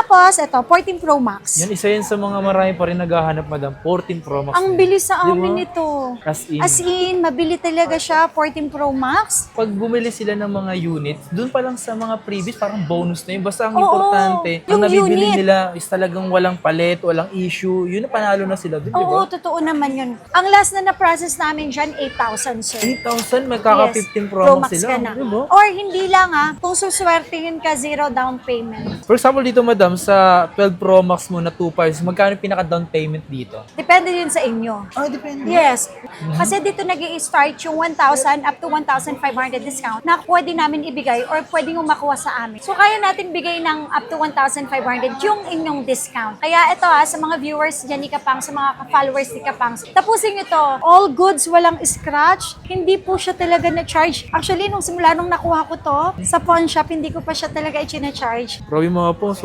Tapos, ito, 14 Pro Max. Yan, isa yan sa mga marami pa rin naghahanap, madam. 14 Pro Max. Ang na yan. bilis sa Di amin ba? ito. As in. Mabili talaga siya, 14 Pro Max. Pag bumili sila ng mga units, doon pa lang sa mga previous, parang bonus na yun. Basta ang Oo, importante, ang yung nabibili unit. nila is talagang walang palit, walang issue. Yun na panalo na sila doon, di Oo, ba? totoo naman yun. Ang last na na-process namin dyan, 8,000, sir. 8,000, magkaka 15 Pro Max sila. ka na. Di ba? Or hindi lang kung suswertihin ka, 0 down payment. For example, dito madam, sa 12 Pro Max mo na 2.5, magkano yung pinaka-down payment dito? Depende yun sa inyo. Depende. Yes. Kasi dito nag-i-start yung 1,000 up to 1,500 discount na pwede namin ibigay or pwede mo makuha sa amin. So, kaya natin bigay ng up to 1,500 yung inyong discount. Kaya ito sa mga viewers dyan ni Kapang, sa mga followers ni Kapang, tapusin nyo to. All goods, walang scratch. Hindi po siya talaga na-charge. Actually, nung simula nung nakuha ko to, sa pawn shop, hindi ko pa siya talaga i-charge. Grabe mga po,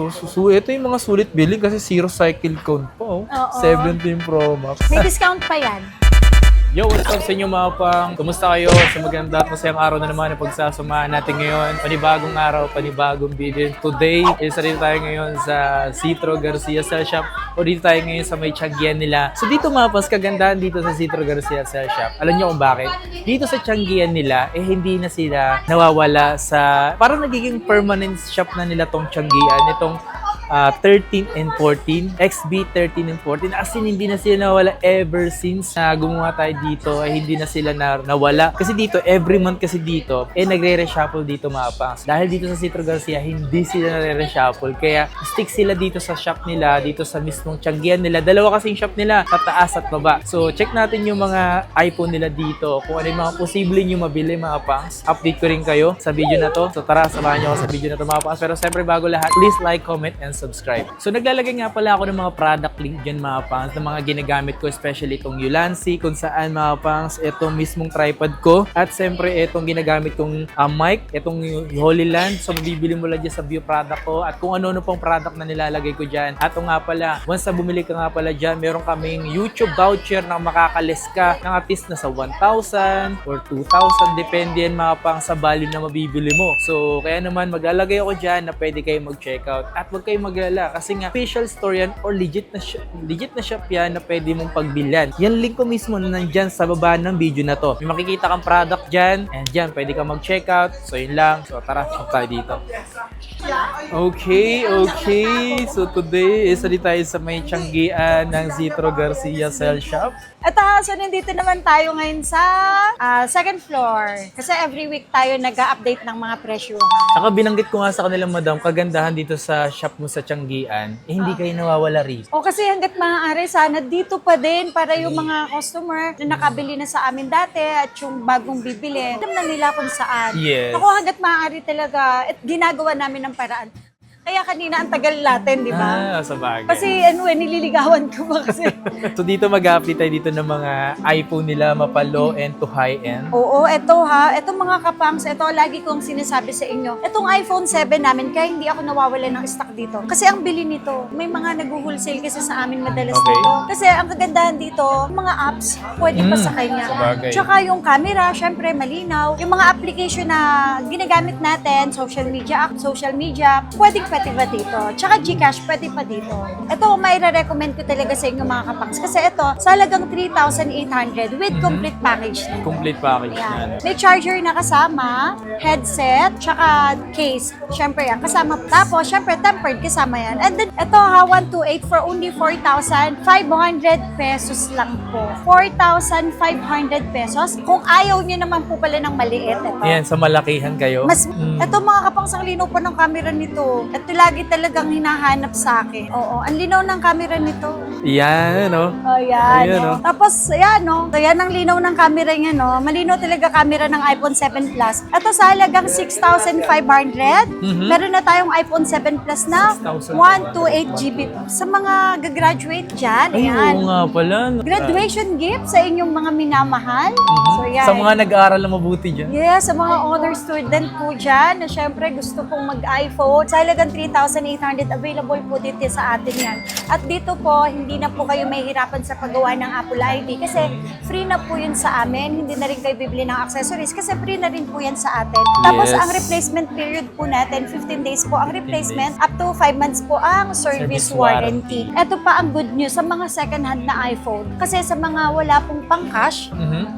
ito yung mga sulit billing kasi zero cycle count po. Oo. 17 Pro Max. May discount pa yan. Yo, what's up sa inyo mga pang? Kumusta kayo? Sa maganda at masayang araw na naman na pagsasamahan natin ngayon. Panibagong araw, panibagong video. Today, isa rin tayo ngayon sa Citro Garcia Cell Shop o dito tayo ngayon sa may Tianggian nila. So dito mga pas, kagandahan dito sa Citro Garcia Cell Shop. Alam niyo kung bakit? Dito sa Tianggian nila, hindi na sila nawawala sa... Parang nagiging permanent shop na nila tong Tianggian. Itong 13 and 14, XB 13 and 14. As in, hindi na sila nawala ever since na gumawa tayo dito, hindi na sila nawala. Kasi dito, every month kasi dito, nagre-reshuffle dito mga pangs. Dahil dito sa Citro Garcia, hindi sila nare-reshuffle. Kaya, stick sila dito sa shop nila, dito sa mismong Tianggian nila. Dalawa kasing shop nila, sa taas at baba. So, check natin yung mga iPhone nila dito, kung ano yung mga posible nyo mabili mga pangs. Update ko rin kayo sa video na to. So, tara, samahan nyo ako sa video na to mga pangs. Pero siyempre, bago lahat, please like, comment, and subscribe. So naglalagay nga pala ako ng mga product link dyan mga pangs, ng mga ginagamit ko, especially itong Ulanzi, kung saan mga pangs, itong mismong tripod ko, at siyempre itong ginagamit kong mic, itong Holy Land. So mabibili mo lang dyan sa view product ko, at kung ano-ano pong product na nilalagay ko dyan. At nga pala, once na bumili ka nga pala dyan, meron kaming YouTube voucher na makakalis ka ng at least na sa 1,000 or 2,000, depende yan mga pangs sa value na mabibili mo. So kaya naman maglalagay ako dyan na pwede kayo mag-checkout, at huwag kayo maglala kasi nga official store yan or legit na shop yan na pwede mong pagbilhan. Yan link ko mismo na nandyan sa baba ng video na to. May makikita kang product dyan, and dyan pwede ka mag-checkout. So yun lang. So tara, shop tayo dito. Okay. So today, isa din tayo sa may Tianggian ng Citro Garcia Cell Shop. Ito, so nandito naman tayo ngayon sa second floor. Kasi every week tayo nag-update ng mga presyohan. Saka binanggit ko nga sa kanila, madam, kagandahan dito sa shop mo sa Tianggian, hindi kayo nawawala rito. O kasi hanggat maaari, sana dito pa din para yung mga customer na nakabili na sa amin dati at yung bagong bibili, alam na nila kung saan. Yes. Ako hanggat maaari talaga, at ginagawa namin ng paraan. Kaya kanina ang tagal natin, di ba? Sa bagay. Kasi nililigawan ko ba kasi. So dito mag-update tayo dito ng mga iPhone nila, mapa low end to high end. Oo, etong mga kapangs, ito lagi kong sinasabi sa inyo. Itong iPhone 7 namin, kaya hindi ako nawawala ng stock dito. Kasi ang bili nito, may mga nag-wholesale kasi sa amin madalas Okay. dito. Kasi ang kagandahan dito, mga apps, pwede pa sa kanya. sabagay. Tsaka yung camera, syempre malinaw. Yung mga application na ginagamit natin, social media, pwede pa dito. Tsaka Gcash, pwede pa dito. Ito, may recommend ko talaga sa inyo mga kapangs. Kasi ito, sa halagang 3,800 with complete package na. Complete package Ayan. na. May charger na kasama, headset, tsaka case. Syempre yan, kasama. Tapos, syempre, tempered, kasama yan. And then, ito 128 for only 4,500 pesos lang po. 4,500 pesos. Kung ayaw nyo naman po pala ng maliit, ito. Ayan, sa malakihan kayo. Ito mga kapangs, ang linaw po ng camera nito. Ito lagi talagang hinahanap sa akin. Oo, ang linaw ng camera nito. Yan, no? Oh, yan. Ayan, Oh. oh. Tapos, ayan, no? So, yan ang linaw ng camera niya, no? Malinaw talaga camera ng iPhone 7 Plus. Ito sa halagang 6,500. Meron na tayong iPhone 7 Plus na 128 GB. Sa mga gagraduate dyan, Ay, ayan. oo nga pala. Graduation gift sa inyong mga minamahal. So, yan. Sa mga nag-aaral na mabuti dyan. Yes, sa mga honor student po dyan na syempre gusto pong mag-iPhone. Sa halagang 3,800 available po dito sa atin yan. At dito po, hindi na po kayo mahihirapan sa paggawa ng Apple ID kasi free na po yun sa amin. Hindi na rin kayo bibili ng accessories kasi free na rin po yan sa atin. Tapos Yes. ang replacement period po natin, 15 days po ang replacement, up to 5 months po ang service warranty. Ito pa ang good news sa mga second hand na iPhone. Kasi sa mga wala pong pang-cash,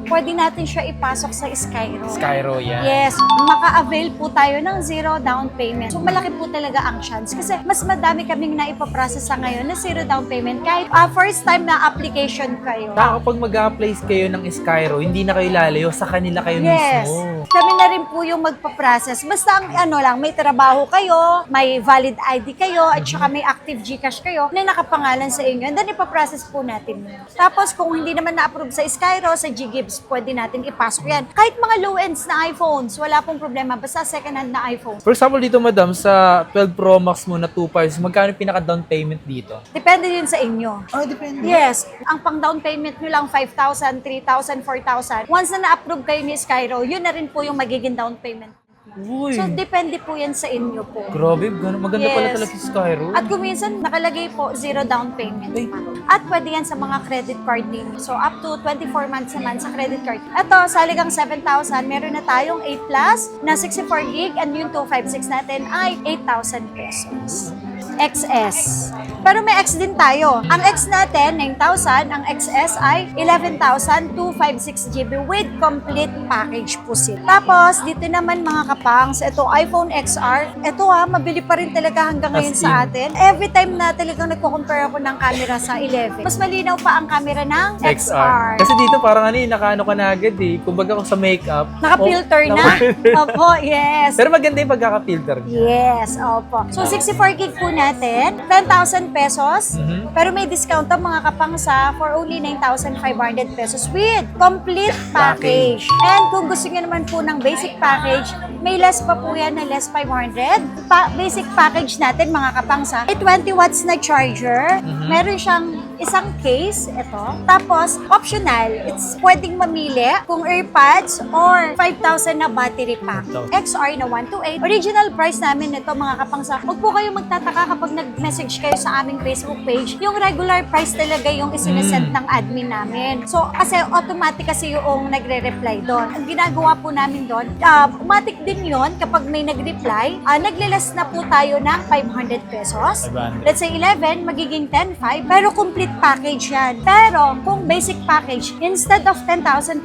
pwede natin siya ipasok sa Skyro. Skyro, yan. Yes, maka-avail po tayo ng zero down payment. So malaki po talaga ang chance kasi mas madami kaming naipaprocess sa ngayon na zero down payment kahit first time na application kayo. Kapag mag-a-apply kayo ng Skyro, hindi na kayo lalayo, sa kanila kayo Yes. mismo. Kami na rin po yung magpa-process. Basta ang may trabaho kayo, may valid ID kayo, at saka may active GCash kayo na nakapangalan sa inyo. And then ipaprocess po natin yun. Tapos kung hindi naman na-approve sa Skyro, sa GGives, pwede natin ipasok yan. Kahit mga low-ends na iPhones, wala pong problema. Basta second-hand na iPhone. For example, dito madam, sa 12 Pro Max mo na 2.5, magkano yung pinaka-down payment dito? Depende yun sa inyo. Depende. Yes, ang pang down payment nyo lang 5,000, 3,000, 4,000. Once na na-approve kayo ni Skyro, yun na rin po yung magiging down payment. Uy, So, depende po yan sa inyo po. grabe, maganda pala Yes. talaga si Skyro. At kung minsan, nakalagay po, zero down payment. At pwede yan sa mga credit card ninyo. So, up to 24 months naman sa credit card. Ito, sa halagang 7,000, meron na tayong 8 Plus na 64 gig and yung 256 natin ay 8,000 pesos. XS. Pero may X din tayo. Ang X natin, 9,000. Ang XS ay 11,256 GB with complete package po sila. Tapos, dito naman mga kapangs, ito iPhone XR. Ito mabili pa rin talaga hanggang ngayon As sa in. atin. Every time na talagang nagko-compare ako ng camera sa 11, mas malinaw pa ang camera ng XR. Kasi dito parang nakaano ka na agad eh. Kumbaga kung sa makeup. Naka-filter na. Opo, yes. Pero maganda yung pagkaka-filter niya. Yes, opo. So, 64 gig po natin, 10,000 pesos. Pero may discount ang mga kapangsa for only 9,500 pesos with complete package. And kung gusto niyo naman po ng basic package, may less pa po yan na less 500. Basic package natin mga kapangsa, ay 20 watts na charger. Meron siyang isang case, ito. Tapos, optional, it's pwedeng mamili kung AirPods or 5,000 na battery pack. 5,000. XR na 128. Original price namin nito mga kapangsa. Huwag po kayo magtataka kapag nag-message kayo sa aming Facebook page. Yung regular price talaga yung isinesend ng admin namin. So, kasi automatic kasi yung nagre-reply doon. Ang ginagawa po namin doon, automatic din yon kapag may nag-reply, naglilas na po tayo ng 500 pesos. 500. Let's say 11, magiging 10,500, pero complete package yan. Pero kung basic package, instead of 10,500,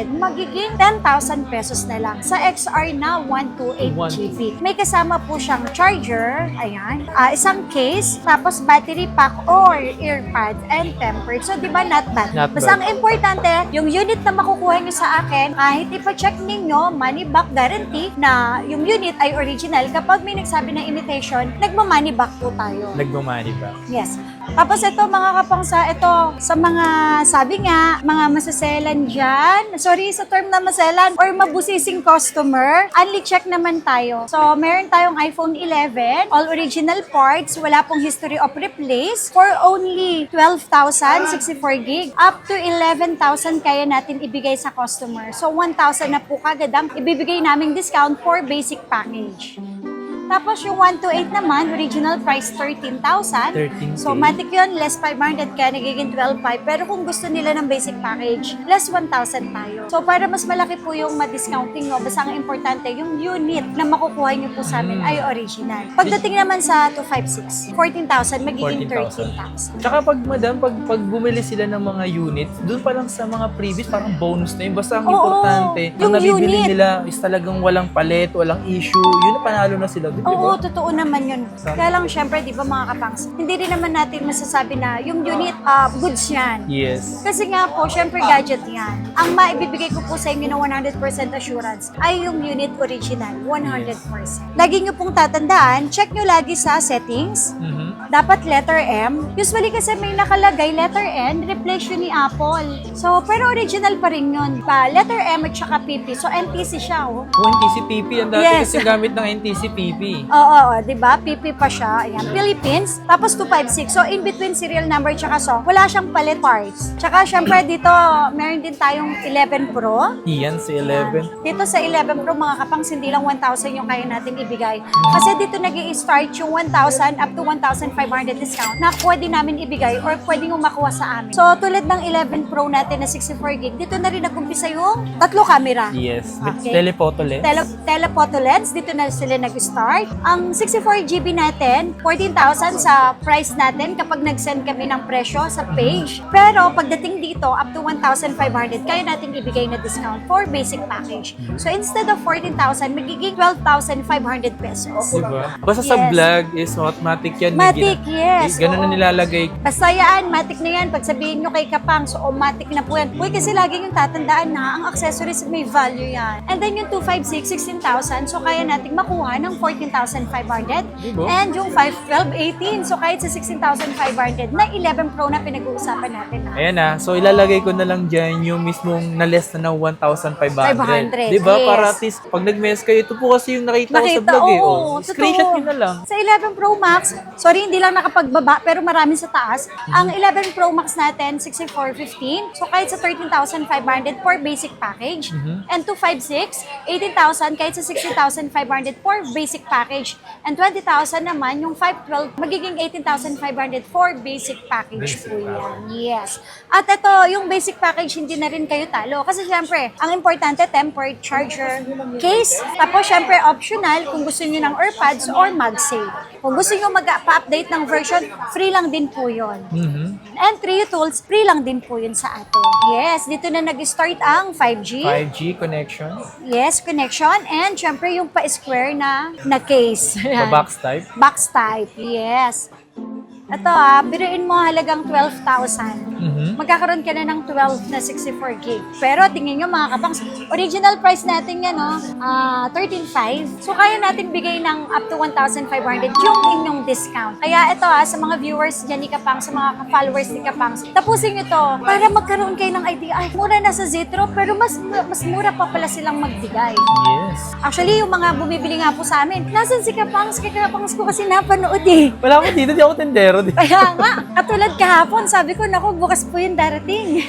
magiging 10,000 pesos na lang sa XR na 128 GB. May kasama po siyang charger, ayan, isang case, tapos battery pack or earpads and tempered. So, di ba, not bad. Not Basta bad. ang importante, yung unit na makukuha nyo sa akin, kahit ipa-check ninyo, money back guarantee na yung unit ay original. Kapag may nagsabi ng imitation, nagma-money back po tayo. Nagmamani ba? Yes. Tapos ito mga kapangsa, ito sa mga sabi nga, mga masaselan dyan. Sorry sa term na maselan or mabusising customer. Only check naman tayo. So meron tayong iPhone 11, all original parts, wala pong history of replace for only 12,000, 64 gig. Up to 11,000 kaya natin ibigay sa customer. So 1,000 na po kagad ang ibibigay naming discount for basic package. Tapos yung 128 naman, original price 13,000. 13K. So matik yun, less 500 kaya nagiging 12,500. Pero kung gusto nila ng basic package, less 1,000 tayo. So para mas malaki po yung ma-discounting nyo, basta ang importante, yung unit na makukuha nyo po sa amin ay original. Pagdating naman sa 256, 14,000 magiging 13,000. Tsaka pag madam, pag bumili sila ng mga units, doon pa lang sa mga previous, parang bonus na yun. Basta ang Oo, importante, ang yung nabibili unit. nila is talagang walang palit, walang issue. Yun na panalo na sila. Di ba? Oo, totoo naman yun. Kaya lang, syempre, di ba mga kapangs, hindi rin naman natin masasabi na yung unit, goods yan. Yes. Kasi nga po, syempre gadget yan. Ang maibibigay ko po sa inyo ng 100% assurance ay yung unit original, 100%. Lagi nyo pong tatandaan, check nyo lagi sa settings. dapat letter M. Usually kasi may nakalagay letter N, replace yun ni Apple. So, pero original pa rin yun. Letter M at saka PP. So, NTC siya, oh. NTC-PP. Ang dati Yes. kasi gamit ng NTC-PP. Oo, di ba? PP pa siya. Ayan. Philippines. Tapos 256. So, in between serial number tsaka so, wala siyang palit parts. Tsaka, syempre, dito, meron din tayong 11 Pro. Iyan, si 11. Dito sa 11 Pro, mga kapangs, hindi lang 1,000 yung kaya natin ibigay. Kasi dito nag-i-start yung 1,000 up to 1,500 discount na pwede namin ibigay or pwede yung makuha sa amin. So, tulad ng 11 Pro natin na 64 gig, dito na rin nag-umpisa yung 3 camera. Yes. With Okay. telephoto lens. Telephoto lens, dito na sila nag-start. Ang 64GB natin, 14,000 sa price natin kapag nag-send kami ng presyo sa page. Pero pagdating dito, up to 1,500, kaya natin ibigay na discount for basic package. So instead of 14,000, magiging 12,500 pesos. Diba? Basta sa Yes. vlog is automatic yan. Matic, yes. Ganun na Oo. nilalagay. Basta yan, matic na yan. Pag sabihin nyo kay Kapang, so matic na po yan. Uy, kasi lagi yung tatandaan na ang accessories may value yan. And then yung 256, 16,000. So kaya nating makuha ng 14,500. Diba? And yung 512, 18. So kahit sa 16,500 na 11 Pro na pinag-uusapan natin. Ayan na. So ilalagay ko na lang dyan yung mismong na less na ng 1,500. 500, Diba? yes. Para at least pag nag-mess kayo, ito po kasi yung nakita ko sa vlog eh. oo, Screenshot totoo. nyo na lang. Sa 11 Pro Max, sorry, hindi lang nakapagbaba, pero marami sa taas. Ang 11 Pro Max natin, 6415. So, kahit sa 13,500 for basic package. And 256, 18,000 kahit sa 16,500 for basic package. And 20,000 naman, yung 512, magiging 18,500 for basic package po yan. Yes. At ito, yung basic package, hindi na rin kayo talo. Kasi syempre, ang importante, tempered charger, case, tapos syempre optional kung gusto niyo ng AirPods or MagSafe. Kung gusto niyo mag-update ng version, free lang din po yun. And 3U Tools, free lang din po yun sa atin. Yes, dito na nag-start ang 5G. 5G connection. Yes, connection. And syempre yung pa-square na case. The box type. Box type, yes. Ito biruin mo halagang 12,000. Magkakaroon ka na ng 12 na 64 gig. Pero tingin nyo mga kapangs, original price natin yan, 13,500. So kaya natin bigay ng up to 1,500 yung inyong discount. Kaya ito sa mga viewers dyan ni Kapangs, sa mga followers ni Kapangs, tapusin nyo to para magkaroon kayo ng idea, ay, mura na sa Zitro, pero mas mura pa pala silang magbigay. Yes. Actually, yung mga bumibili nga po sa amin, nasan si Kapangs? Kay Kapangs ko kasi napanood eh. Wala ko dito, di ako tendero. Kaya nga, katulad kahapon, sabi ko, naku, bukas po yung darating.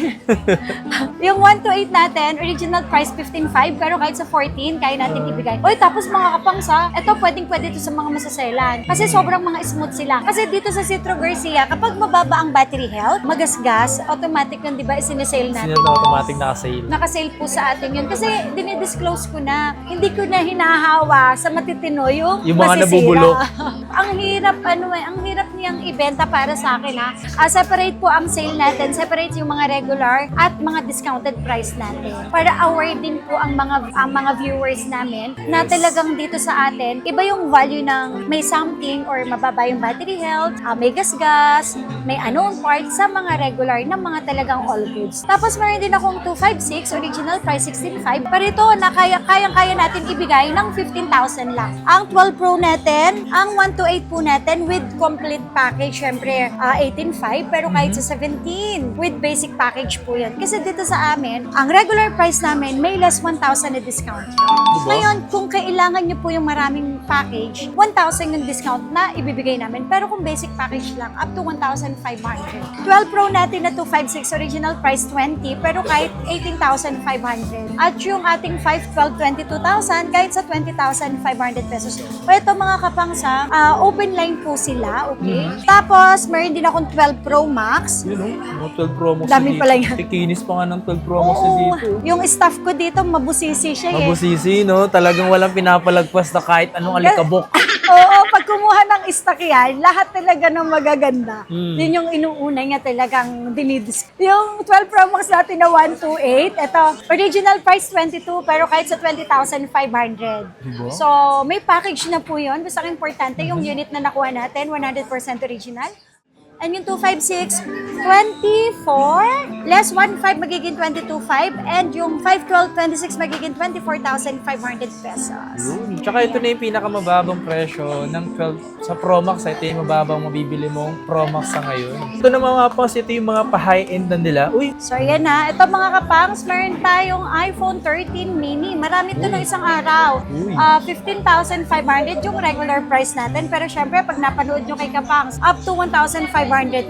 Yung 128 natin, original price 15,500, pero kahit sa 14, kaya natin ibigay. Oy, tapos mga kapangs ito pwedeng-pwede ito sa mga masaselan. Kasi sobrang mga smooth sila. Kasi dito sa Citro Garcia, kapag mababa ang battery health, magasgas, automatic yun, di ba, isinesale natin. Sino na automatic naka-sale? Nakasale po sa atin yun. Kasi dinidisclose ko na, hindi ko na hinahawa sa matitino yung mga masisira. nabubulok. ang hirap niyang ibenta para sa akin separate po ang sale natin, separate yung mga regular at mga discounted price natin. Para aware din po ang mga viewers namin na talagang dito sa atin, iba yung value ng may something or mababa yung battery health, may gas-gas, may unknown parts sa mga regular na mga talagang all goods. Tapos meron din akong 256, original price 16,500. Pero ito na kayang-kaya natin ibigay ng 15,000 lang. Ang 12 Pro natin, ang 128 po natin with complete package, syempre 18,500, pero kahit sa 17 with basic package po yun. Kasi dito sa amin, ang regular price namin may less 1,000 na discount. Ngayon, kung kailangan nyo po yung maraming package, 1,000 yung discount na ibibigay namin. Pero kung basic package lang, up to 1,500. 12 Pro natin na 256, original price 20, pero kahit 18,500. At yung ating 512, 22,000, kahit sa 20,500 pesos. O ito mga kapangs open line po sila, okay? Tapos, meron din akong 12 Pro Max. Yun mga 12 Pro Max Dami dito. pala yan. Tikinis pa nga ng 12 Pro Max Oo, dito. yung staff ko dito, mabusisi siya eh. Mabusisi, no? Talagang walang pinapalagpas na kahit anong alikabok. Oo, pag kumuha ng stock yan, lahat talaga ng magaganda. Yun yung inuuna niya talagang dinidis. Yung 12 Pro Max natin na 128, ito, original price 22, pero kahit sa 20,500. Diba? So, may package na po yun. Basta importante, yung unit na nakuha natin, 100% original. And yung 256, 24, less 1.5 magiging 22.5, and yung 512, 26 magiging 24,500 pesos. Yun. Tsaka ito na yung pinakamababang presyo ng 12 sa Pro Max. Ito yung mababang mabibili mong Pro Max sa ngayon. Ito na mga pangs, ito yung mga pa-high-end na nila. Uy, So yan na, ito mga kapangs, meron tayong iPhone 13 mini. Marami ito ng isang araw. Uy. 15,500 yung regular price natin. Pero syempre, pag napanood nyo kay kapangs, up to 1,500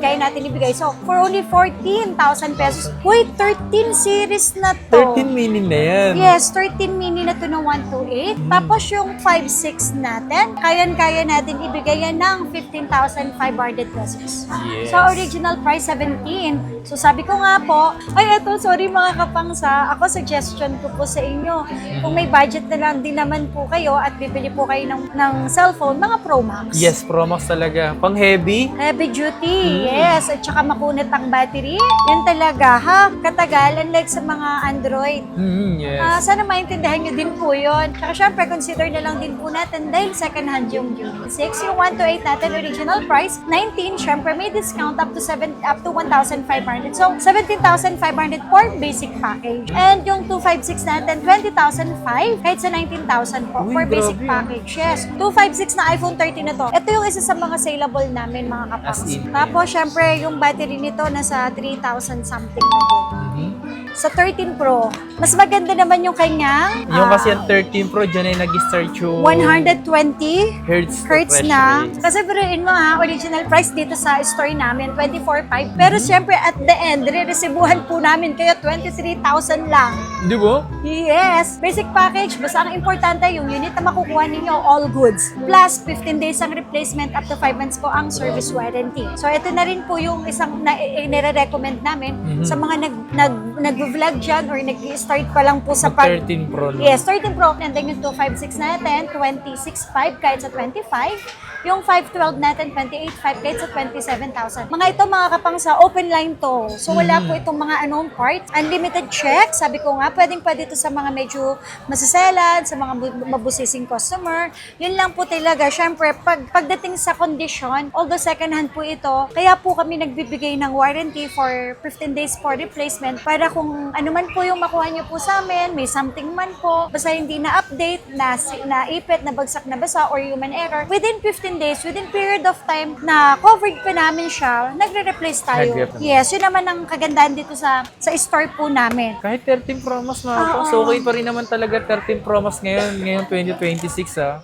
kaya natin ibigay. So, for only 14,000 pesos. Wait, 13 series na to. 13 mini na yan. Yes, 13 mini na to ng 128. Tapos yung 5.6 natin, kaya natin ibigay yan ng 15,500 pesos. Yes. So, original price 17. So, sabi ko nga po, ay eto, sorry mga kapangsa, ako suggestion ko po sa inyo, kung may budget na lang din naman po kayo at bibili po kayo ng cellphone, mga Pro Max. Yes, Pro Max talaga. Pang heavy. Heavy duty, yes. At saka makunat ang battery. Yun talaga, ha? Katagal, unlike sa mga Android. Yes. Sana maintindihan nyo din po yun. Tsaka syempre, consider na lang din po natin dahil second hand yung Unit 6. Yung 128 natin, original price, 19. Syempre, may discount up to 1,500. So, 17,500 for basic package. And yung 256 natin, 20,005 kahit sa 19,000 po Uy, for basic grabe, package. Yes. 256 na iPhone 13 na to. Ito yung isa sa mga saleable namin, mga kapangs. As in, Tapos, syempre, yung battery nito nasa 3,000 something na din. Sa 13 Pro, mas maganda naman yung kanyang Yung kasi yung 13 Pro, dyan ay nag-start yung 120 hertz hertz na. Kasi biruin mo ha, original price dito sa store namin, 24,500. Pero syempre at the end, re-resibuhan po namin kayo 23,000 lang. Di ba? Yes, basic package. Basta ang importante, yung unit na makukuha ninyo, all goods. Plus, 15 days ang replacement, up to 5 months po ang service warranty. So, ito na rin po yung isang nire-recommend namin sa mga nag-vlog dyan or nag-start pa lang po sa 13 Pro. No? Yes, 13 Pro. And then yung 256 natin, 26,500 kahit sa 25. Yung 512 natin, 28,500 kahit sa 27,000. Mga ito mga kapang sa open line to. So wala po itong mga unknown parts. Unlimited check. Sabi ko nga, pwedeng-pwede ito sa mga medyo masaselan, sa mga mabusising customer. Yun lang po talaga. Siyempre, pagdating sa condition, although second hand po ito, kaya po kami nagbibigay ng warranty for 15 days for replacement para kung ano man po yung makuha nyo po sa amin, may something man po, basta hindi na-update, naipit, nabagsak na basa, or human error, within 15 days, within period of time na covered pa namin siya, nagre-replace tayo. Nagre-replace. Yes, yun naman ang kagandahan dito sa store po namin. Kahit 13 Pro Max mga pangs, so okay pa rin naman talaga 13 Pro Max ngayon 2026 ah.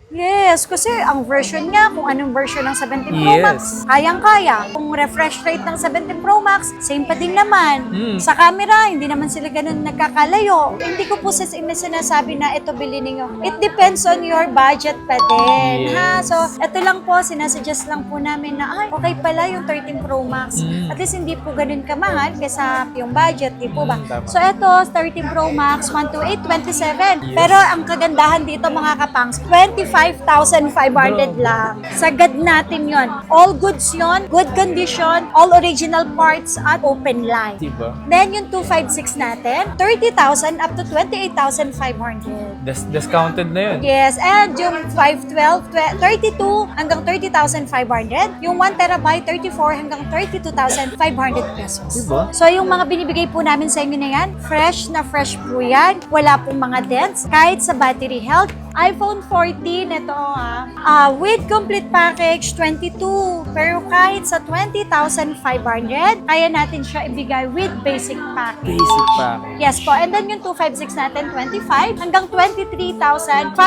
Yes, kasi ang version niya, kung anong version ng 17 Pro Yes. Max, kayang-kaya. Kung refresh rate ng 17 Pro Max, same pa din naman. Sa camera, hindi naman sila ganun nagkakalayo. Hindi ko po sinasabi na ito bilhin ninyo. It depends on your budget pa din. Yes. Ha? So, ito lang po, sinasuggest lang po namin na, ay, okay pala yung 13 Pro Max. At least hindi po ganun kamahal kesa yung budget, di po ba? Tama. So, ito, 13 Pro Max, 128, 27. Pero ang kagandahan dito, mga kapangs, 25,500 lang. Sagad natin yon. All goods yon, good condition, all original parts at open line. Diba? Then yung 256 natin, 30,000 up to 28,500. Discounted na yun. Yes, and yung 512, 32 hanggang 30,500. Yung 1 terabyte, 34 hanggang 32,500 pesos. Diba? So yung mga binibigay po namin sa inyo na yan, fresh na fresh po yan. Wala pong mga dents. Kahit sa battery health, iPhone 14, ito with complete package, 22. Pero kahit sa 20,500, kaya natin siya ibigay with basic package. Basic package. Yes po. And then yung 256 natin, 25 hanggang 23,500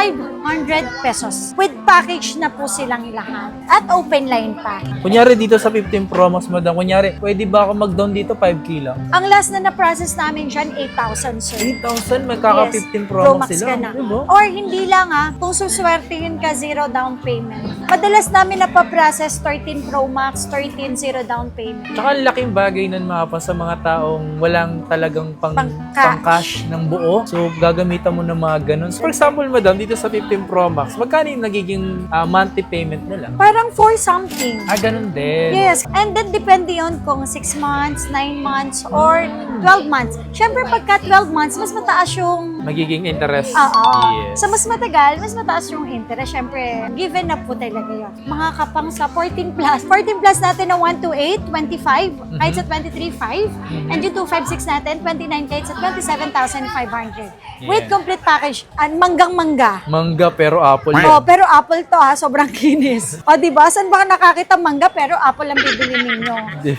pesos. With package na po silang lahat. At open line pa. Kunyari dito sa 15 Pro Max, madam, kunyari, pwede ba ako mag-down dito 5K lang? Ang last na na-process namin dyan, 8,000, sir. 8,000, may kaka 15 Pro Max sila. ka na. Diba? Or hindi lang kung suswertihin ka, zero down payment. Madalas namin napaprocess 13 Pro Max, 13 zero down payment. Tsaka ang laking bagay nun mga pa sa mga taong walang talagang Pang-cash. pang-cash ng buo. So, gagamitan mo ng mga ganun. So, for example, madam, dito sa 15 Pro Max, magkano yung nagiging monthly payment nila? Parang for something. Ganun din. Yes, and then depende yun kung 6 months, 9 months, or 12 months. Siyempre, pagka 12 months, mas mataas yung magiging interest. Oo. Yes. So, mas matagal, mas mataas yung interest. Siyempre, given na po talaga yun. Mga kapang sa 14 plus. 14 plus natin na 1 to 8, 25, kahit sa 23,500. And yung 256 natin, 29 kahit sa 27,500. With complete package, manggang-mangga. Mangga pero apple. Oh, pero apple to ha, sobrang kinis. O, di ba? Saan ba nakakita mangga pero apple ang bibili ninyo?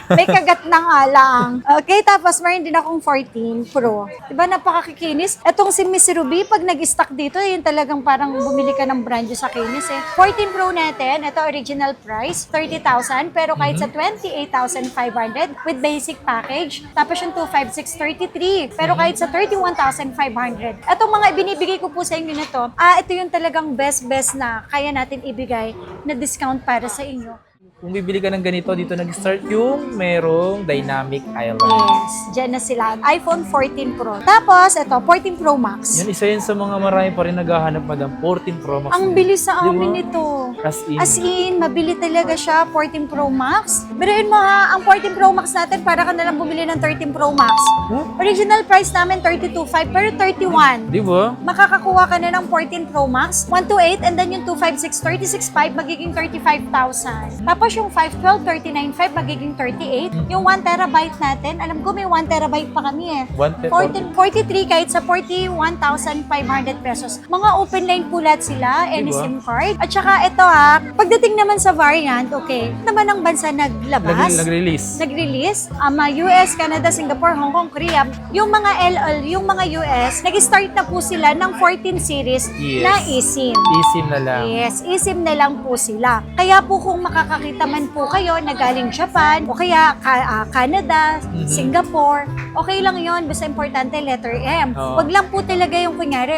May kagat ng alang. Okay, tapos mayroon din akong 14 Pro. Di ba napakakikinis? Etong si Miss Ruby, pag nag-stock dito, yun talagang parang bumili ka ng brand new sa kinis eh. 14 Pro natin, ito original price, 30,000, pero kahit sa 28,500 with basic package. Tapos yung 256, 33, pero kahit sa 31,500. Etong mga ibinibigay ko po sa inyo nito, ito yung talagang best na kaya natin ibigay na discount para sa inyo. Kung bibili ka ng ganito, dito nag-start yung merong Dynamic Island. Yes, dyan na sila. iPhone 14 Pro. Tapos, ito, 14 Pro Max. Yun, isa yun sa mga marami pa rin naghahanap, madam. 14 Pro Max. Ang na. bilis sa Di ba? amin nito. As in. Mabili talaga siya, 14 Pro Max. Biruin mo ha, ang 14 Pro Max natin, para ka nalang bumili ng 13 Pro Max. Huh? Original price namin, 32,500, pero 31. Di ba? Makakakuha ka na ng 14 Pro Max, 128, and then yung 256, 36,500, magiging 35,000. Tapos yung 512, 39,500, magiging 38. Yung 1 terabyte natin, alam ko may 1 terabyte pa kami eh. 43 kahit sa 41,500 pesos. Mga open line po lahat sila, any Diba? SIM card. At saka ito ha, pagdating naman sa variant, okay, naman ang bansa naglabas. Nag-release. US, Canada, Singapore, Hong Kong, Korea, yung mga LL, yung mga US, nag-start na po sila ng 14 series Yes. na eSIM. eSIM na lang. Yes, eSIM na lang po sila. Kaya po kung makakakita man po kayo na galing Japan, o kaya Canada, Singapore, okay lang yon, basta importante letter M. Oo. Wag lang po talaga yung kunyari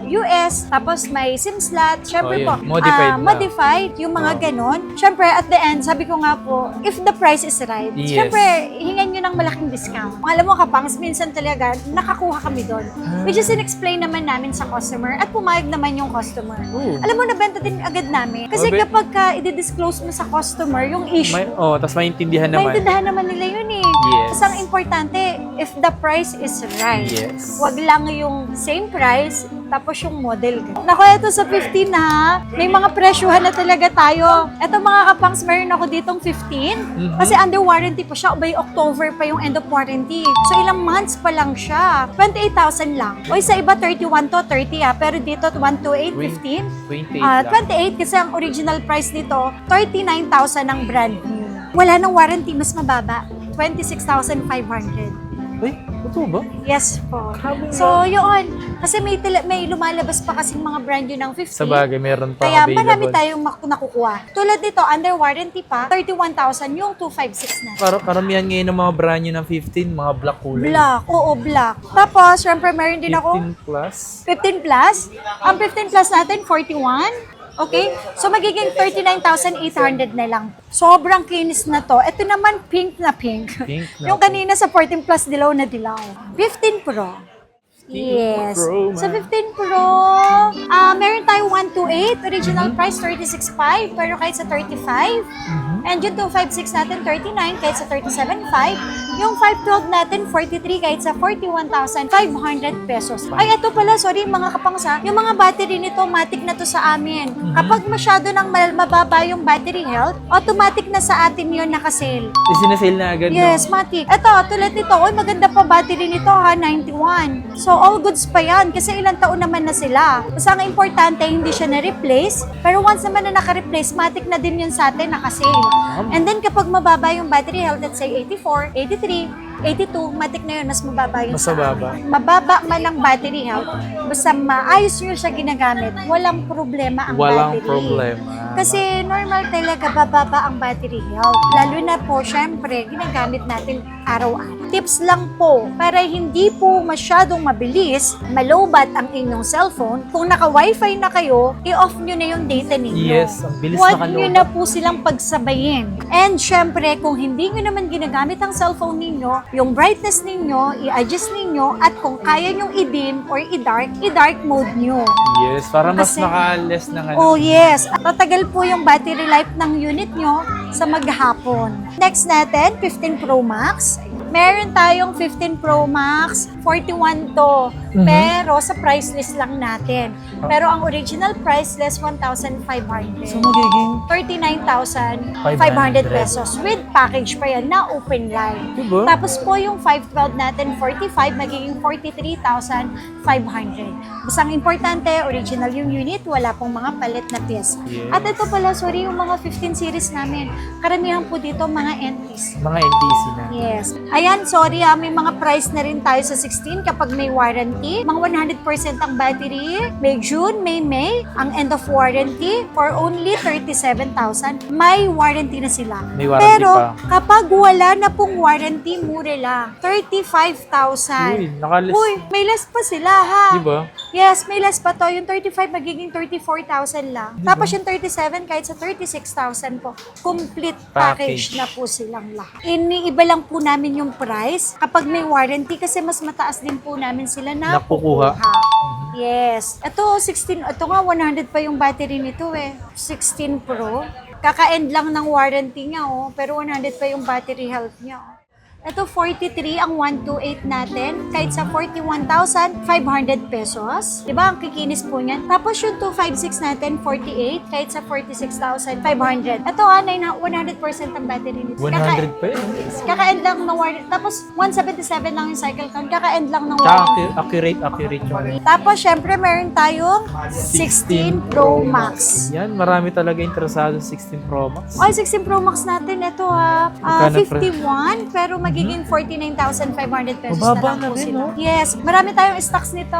US, tapos may SIM slot, syempre Oh, po, yun. Modified na. modified, yung mga ganon. Syempre, at the end, sabi ko nga po, if the price is right, Yes. syempre, hingan nyo ng malaking discount. Alam mo kapangs, minsan talaga, nakakuha kami doon. Which is in-explain naman namin sa customer at pumayag naman yung customer. Ooh. Alam mo, nabenta din agad namin. Kasi Obe. kapag i-disclose mo sa customer yung issue, Tapos maintindihan naman. maintindihan naman nila yun eh. Yes. Kasi ang importante, if the price is right. Yes. Wag lang yung same price, tapos yung model. Naku, ito sa 15 ha, may mga presyuhan na talaga tayo. Ito mga kapangs, meron ako ditong 15. Kasi under warranty pa siya, by October pa yung end of warranty. So ilang months pa lang siya. 28,000 lang. O sa iba 31 to 30 ha, pero dito 128, 15. 28 lang. 28 kasi ang original price dito, 39,000 ang brand new. Wala nang warranty, mas mababa. 26,500. Uy, totoo ba? Yes po. So, yun. Kasi may lumalabas pa kasing mga brand new ng 50. Sa bagay, meron pa Kaya available. marami tayong nakukuha. Tulad nito, under warranty pa, 31,000 yung 256 na. Karamihan ngayon ng mga brand new ng 15, mga black kulay. Black. Oo, black. Tapos, syempre, meron din ako 15 plus. 15 plus. Ang 15 plus natin, 41. Okay? So, magiging 39,800 na lang. Sobrang kinis na to. Ito naman, pink na pink. Pink na Yung kanina sa 14 plus, dilaw na dilaw. 15 Pro. Yes. Pro, Sa man. 15 Pro, meron tayo 128, original price 36,500, pero kahit sa 35. And yung 256 natin, 39, kahit sa 37,500. Yung 512 natin, 43, kahit sa 41,500 pesos. Ay, ito pala, sorry mga kapangsa, yung mga battery nito, matic na to sa amin. Kapag masyado nang mababa yung battery health, automatic na sa atin yun nakasale. Sinasale na agad, Yes, no? matik. Ito, tulad nito, oy, maganda pa battery nito ha, 91. So, all goods pa yan kasi ilang taon naman na sila. Basta ang importante, hindi siya na-replace. Pero once naman na naka-replace, matik na din yun sa atin, nakasale. And then, kapag mababa yung battery health, let's say 84, 83, 82, matik na yun, mas mababa yun Mas sa mababa. atin. Mababa man ang battery health, basta maayos nyo siya ginagamit, walang problema ang Walang battery. problema. Kasi normal talaga bababa ang battery health. Lalo na po, syempre, ginagamit natin araw-araw. Tips lang po, para hindi po masyadong mabilis, malobat ang inyong cellphone, kung naka-wifi na kayo, i-off nyo na yung data ninyo. Yes, ang bilis Huwag nakalobat. nyo na po silang pagsabayin. And syempre, kung hindi nyo naman ginagamit ang cellphone ninyo, yung brightness ninyo, i-adjust ninyo, at kung kaya nyong i-dim or i-dark mode nyo. Yes, para mas Kasi- maka-less ng ano. Oh yes, tatagal po yung battery life ng unit nyo sa maghapon. Next natin, 15 Pro Max. Meron tayong 15 Pro Max, 41 to. Mhm. Pero sa price list lang natin. Pero ang original price list, 1,500. So magiging 39,500 pesos. With package pa yan na open line. Diba? Tapos po yung 512 natin, 45, magiging 43,500. Basta ang importante, original yung unit, wala pong mga palit na pyesa. Yes. At ito pala, sorry, yung mga 15 series namin, karamihan po dito mga NTs. mga NTC na. Yes. Ayan, sorry may mga price na rin tayo sa 16 kapag may warranty. Mga 100% ang battery. May June, May, ang end of warranty for only 37,000. May warranty na sila. May warranty Pero pa. kapag wala na pong warranty, mura lang. 35,000. Uy, nakalis. Uy, may less pa sila ha. Diba? Yes, may less pa to. Yung 35 magiging 34,000 lang. Tapos yung 37 kahit sa 36,000 po. Complete package Package. na po silang lahat. Iniiba lang po namin yung price kapag may warranty kasi mas mataas din po namin sila na Nakukuha. Yes. Ito, 16. Ito nga, 100 pa yung battery nito 16 Pro. Kaka-end lang ng warranty niya pero 100 pa yung battery health niya Ito, 43 ang 128 natin, kahit sa 41,500 pesos. Diba, ang kikinis po niyan. Tapos yung 256 natin, 48, kahit sa 46,500. Ito 100% ang battery nito. 100 pa yun. Kaka-end lang ng warranty. Tapos, 177 lang yung cycle count. Kaka-end lang ng Tsaka warranty. accurate yung Tapos, syempre, meron tayong 16 Pro Max. Yan, marami talaga interesado sa 16 Pro Max. Ay, 16 Pro Max natin, ito Magkano, 51, pero magiging 49,500 pesos Mababa na lang po na rin, sila. no? Yes, marami tayong stocks nito.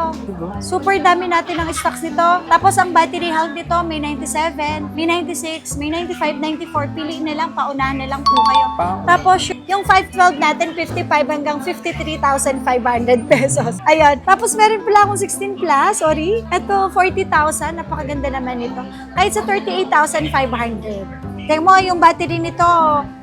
Super dami natin ng stocks nito. Tapos ang battery health nito, may 97, may 96, may 95, 94. Piliin na lang, paunahan na lang po kayo. Tapos yung 512 natin, 55 hanggang 53,500 pesos. Ayan. Tapos meron pala akong 16 Plus, sorry. Ito, 40,000. Napakaganda naman nito. Kahit sa 38,500. Tingnan mo, yung battery nito,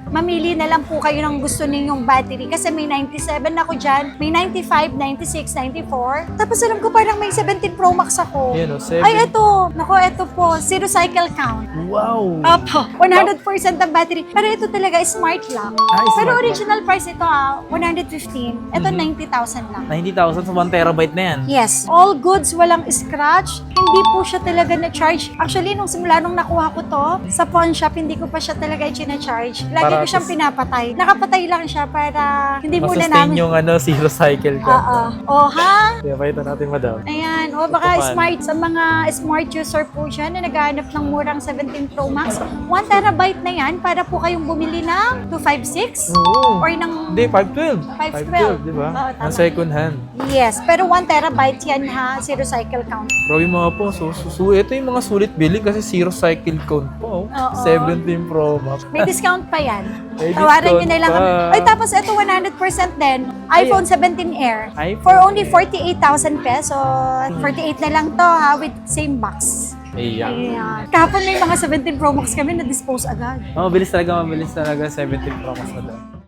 mamili na lang po kayo ng gusto ninyong battery. Kasi may 97 ako dyan, may 95, 96, 94. Tapos alam ko parang may 17 Pro Max ako. Yan o, 7. Ay, ito. Nako, ito po. Zero cycle count. Wow! Opo, 100% ang battery. Pero ito talaga, smart lang. Smart Pero lang. original price ito 115. Ito 90,000 lang. 90,000 sa 1 terabyte na yan. Yes. All goods, walang scratch. Hindi po siya talaga na-charge. Actually, nung simula nung nakuha ko to, sa pawn shop, hindi ko pa siya talaga charge. Lagi Para ko siyang pinapatay. Nakapatay lang siya para hindi muna Masustain namin. yung zero cycle ka. Oo. Oh, ha? Kaya pakita natin, madam. Ayan. O baka Ito pa. smart sa mga smart user po dyan na naghahanap ng murang 17 Pro Max. 1 terabyte na yan para po kayong bumili ng 256 Oo. or ng Hindi, 512. 512. di ba? Oo, tama. Ang second hand. Yes, pero 1 terabyte yan ha, zero cycle count. Bro, yung mga po, ito yung mga sulit billing kasi zero cycle count po. Oo. 17 Pro Max. May discount pa yan. May Tawaran nyo discount na lang. pa. Ay, tapos ito 100% din. iPhone 17 Air. iPhone For only Air. 48,000 pesos. 48 na lang to ha, with same box. Ayan. Ayan. Kahapon may mga 17 Pro Max kami na-dispose agad. Mabilis talaga 17 Pro Max na daw.